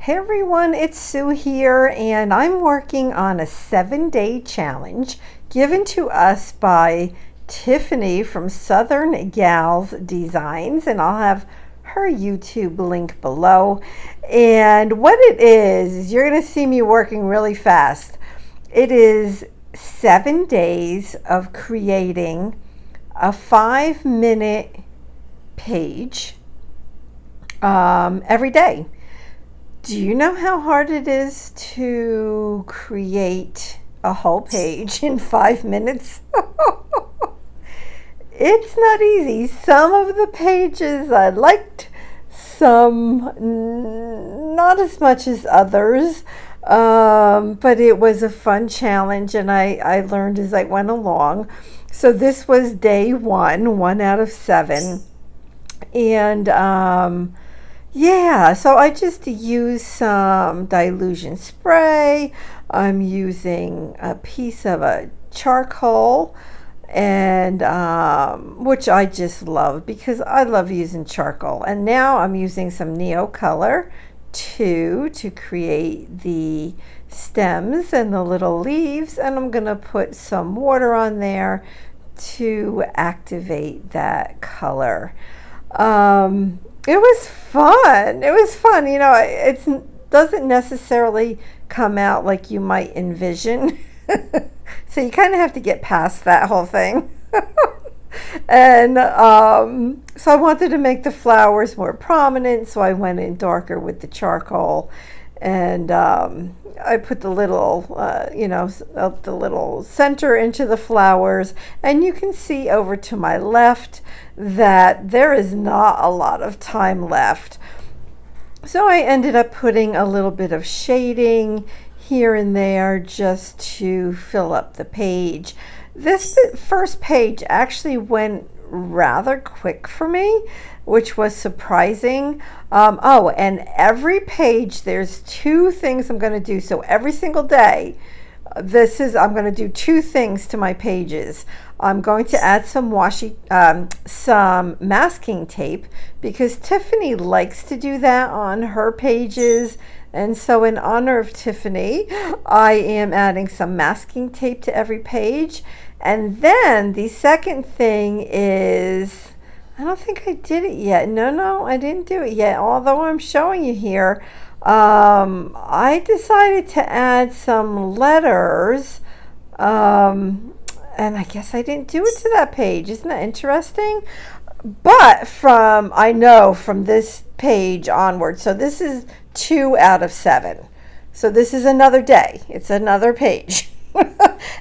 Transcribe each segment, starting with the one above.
Hey everyone, it's Sue here, and I'm working on a 7-day challenge given to us by Tiffany from Southern Gals Designs, and I'll have her YouTube link below. And what it is you're going to see me working really fast. It is 7 days of creating a 5-minute page every day. Do you know how hard it is to create a whole page in 5 minutes? It's not easy. Some of the pages I liked, some not as much as others, but it was a fun challenge, and I learned as I went along. So this was day 1 out of 7, and yeah, so I just use some Dylusion spray. I'm using a piece of a charcoal, and which I just love because I love using charcoal. And now I'm using some Neocolor too to create the stems and the little leaves, and I'm gonna put some water on there to activate that color. It was fun. It was fun. You know, it doesn't necessarily come out like you might envision. So you kind of have to get past that whole thing. And so I wanted to make the flowers more prominent, so I went in darker with the charcoal. And I put the little, the little center into the flowers. And you can see over to my left that there is not a lot of time left. So I ended up putting a little bit of shading here and there just to fill up the page. This first page actually went rather quick for me, which was surprising. And every page there's 2 things I'm going to do. So every single day, I'm going to do 2 things to my pages. I'm going to add some some masking tape because Tiffany likes to do that on her pages. And so in honor of Tiffany, I am adding some masking tape to every page. And then the second thing is, I don't think I did it yet. No, I didn't do it yet. Although I'm showing you here, I decided to add some letters. And I guess I didn't do it to that page. Isn't that interesting? But I know from this page onward, so this is 2 out of 7. So this is another day. It's another page.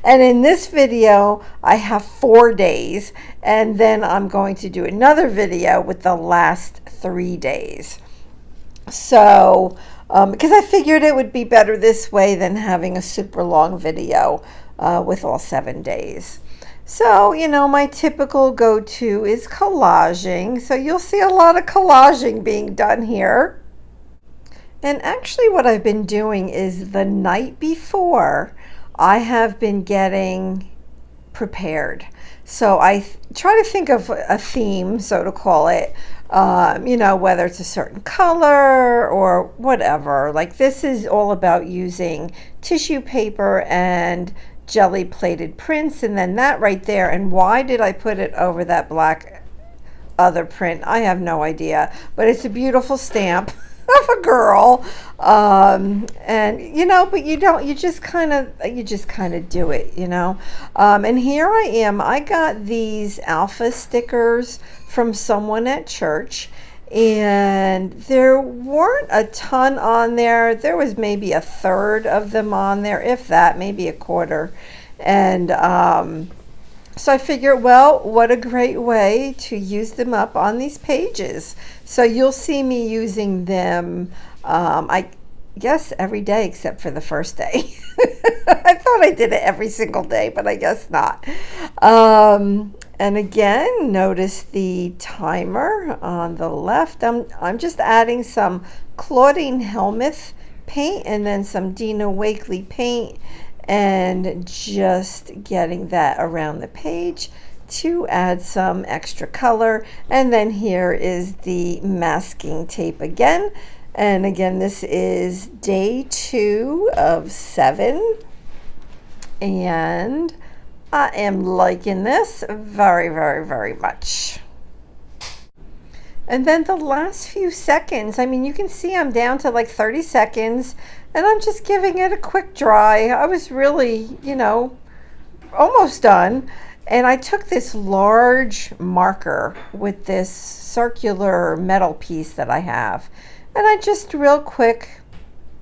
And in this video, I have 4 days. And then I'm going to do another video with the last 3 days. So, because I figured it would be better this way than having a super long video with all 7 days. So, my typical go-to is collaging. So you'll see a lot of collaging being done here. And actually what I've been doing is the night before, I have been getting prepared. So I try to think of a theme, so to call it, whether it's a certain color or whatever. Like this is all about using tissue paper and jelly plated prints, and then that right there. And why did I put it over that black other print? I have no idea, but it's a beautiful stamp of a girl. And but you just kind of do it, and here I am. I got these alpha stickers from someone at church, and there weren't a ton on there. There was maybe a third of them on there, if that, maybe a quarter. And so I figured, well, what a great way to use them up on these pages. So you'll see me using them, I guess, every day except for the first day. I thought I did it every single day, but I guess not. And again, notice the timer on the left. I'm just adding some Claudine Helmuth paint and then some Dina Wakley paint, and just getting that around the page to add some extra color. And then here is the masking tape again, And again, this is day 2 of 7. And I am liking this very, very, very much. And then the last few seconds, I mean, you can see I'm down to like 30 seconds, and I'm just giving it a quick dry. I was really, almost done. And I took this large marker with this circular metal piece that I have, and I just real quick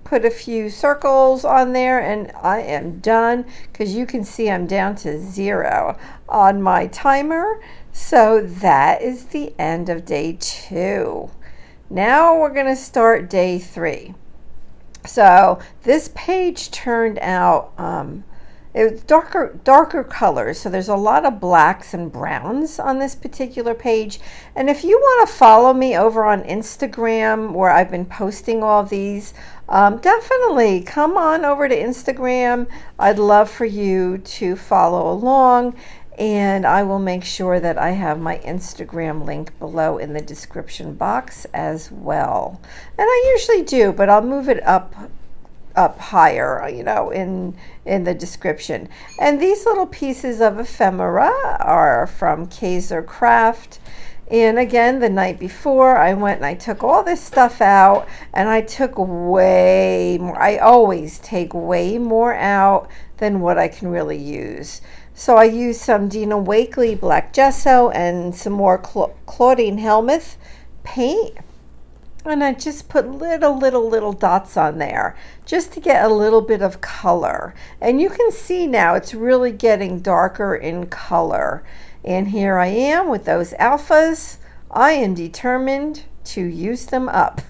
put a few circles on there, and I am done, because you can see I'm down to 0 on my timer. So that is the end of day 2. Now we're going to start day 3. So this page turned out, it was darker colors. So there's a lot of blacks and browns on this particular page. And if you want to follow me over on Instagram, where I've been posting all these, definitely come on over to Instagram. I'd love for you to follow along. And I will make sure that I have my Instagram link below in the description box as well. And I usually do, but I'll move it up higher, in the description. And these little pieces of ephemera are from Kaiser Craft. And again, the night before, I went and I took all this stuff out, and I took way more. I always take way more out than what I can really use. So I used some Dina Wakley black gesso and some more Claudine Helmuth paint. And I just put little dots on there just to get a little bit of color. And you can see now it's really getting darker in color. And here I am with those alphas. I am determined to use them up.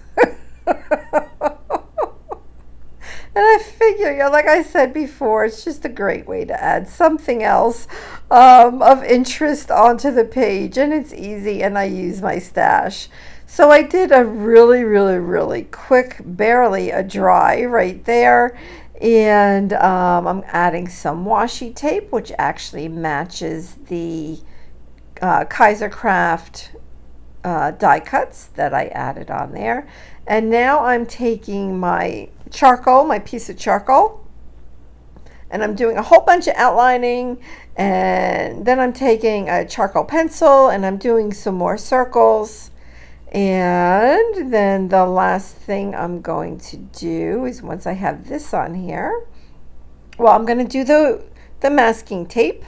And I figure, like I said before, it's just a great way to add something else of interest onto the page. And it's easy, and I use my stash. So I did a really quick, barely a dry right there. And I'm adding some washi tape, which actually matches the Kaiser Craft die cuts that I added on there. And now I'm taking my charcoal, my piece of charcoal, and I'm doing a whole bunch of outlining, and then I'm taking a charcoal pencil and I'm doing some more circles. And then the last thing I'm going to do is, once I have this on here, well, I'm going to do the masking tape.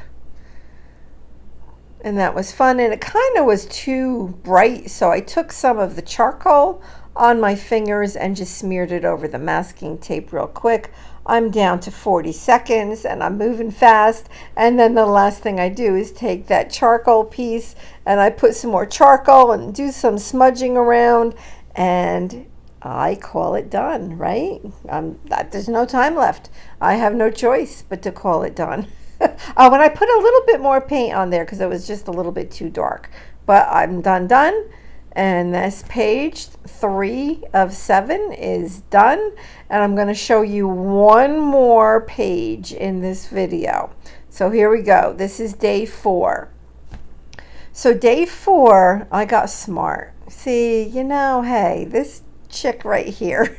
And that was fun, and it kind of was too bright, so I took some of the charcoal on my fingers and just smeared it over the masking tape real quick. I'm down to 40 seconds and I'm moving fast. And then the last thing I do is take that charcoal piece and I put some more charcoal and do some smudging around, and I call it done, right? There's no time left. I have no choice but to call it done. When I put a little bit more paint on there because it was just a little bit too dark. But I'm done. And this page 3 of 7 is done. And I'm going to show you one more page in this video. So here we go. This is day 4. So day 4, I got smart. See, hey, this chick right here.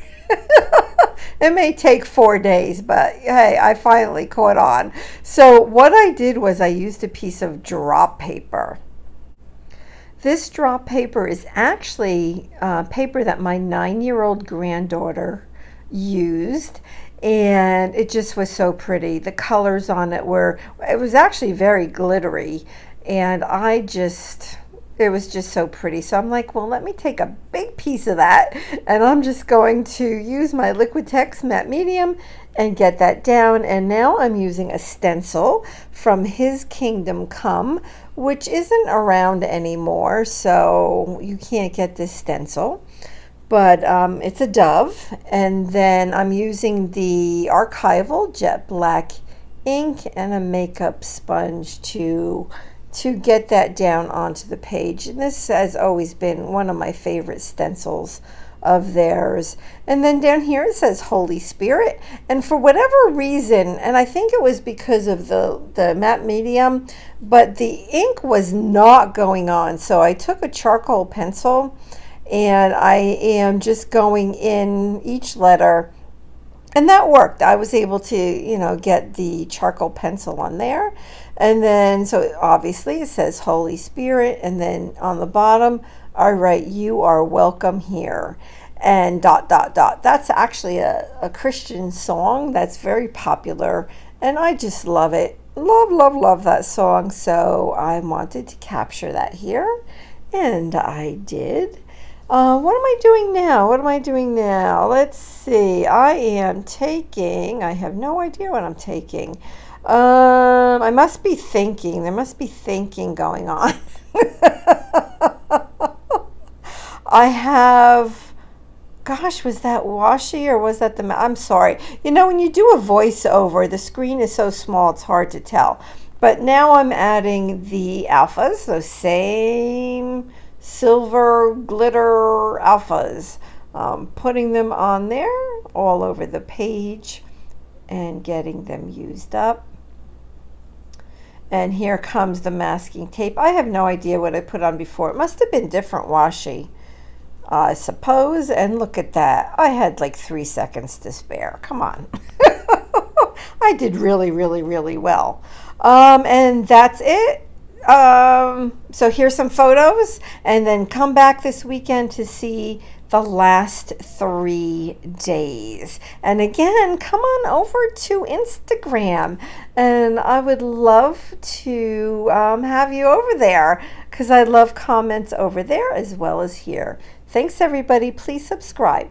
It may take 4 days, but hey, I finally caught on. So what I did was I used a piece of drop paper. This drop paper is actually paper that my 9-year-old granddaughter used, and it just was so pretty. The colors on it was actually very glittery, and it was just so pretty. So I'm like, well, let me take a big piece of that, and I'm just going to use my Liquitex matte medium and get that down. And now I'm using a stencil from His Kingdom Come, which isn't around anymore, so you can't get this stencil, but it's a dove. And then I'm using the archival jet black ink and a makeup sponge to get that down onto the page. And this has always been one of my favorite stencils of theirs. And then down here it says Holy Spirit, and for whatever reason, and I think it was because of the matte medium, but the ink was not going on. So I took a charcoal pencil and I am just going in each letter. And that worked. I was able to, get the charcoal pencil on there. And then, so obviously it says Holy Spirit. And then on the bottom, I write, you are welcome here. And dot, dot, dot. That's actually a Christian song that's very popular. And I just love it. Love, love, love that song. So I wanted to capture that here. And I did. What am I doing now? What am I doing now? Let's see. I have no idea what I'm taking. I must be thinking. There must be thinking going on. I have, gosh, was that washi or was that I'm sorry. When you do a voiceover, the screen is so small, it's hard to tell. But now I'm adding the alphas, those same silver glitter alphas, putting them on there all over the page and getting them used up. And here comes the masking tape. I have no idea what I put on before. It must have been different washi, I suppose. And look at that. I had like 3 seconds to spare. Come on. I did really, really, really well. And that's it. So here's some photos, and then come back this weekend to see the last 3 days. And again, come on over to Instagram, and I would love to have you over there, because I love comments over there as well as here. Thanks, everybody. Please subscribe.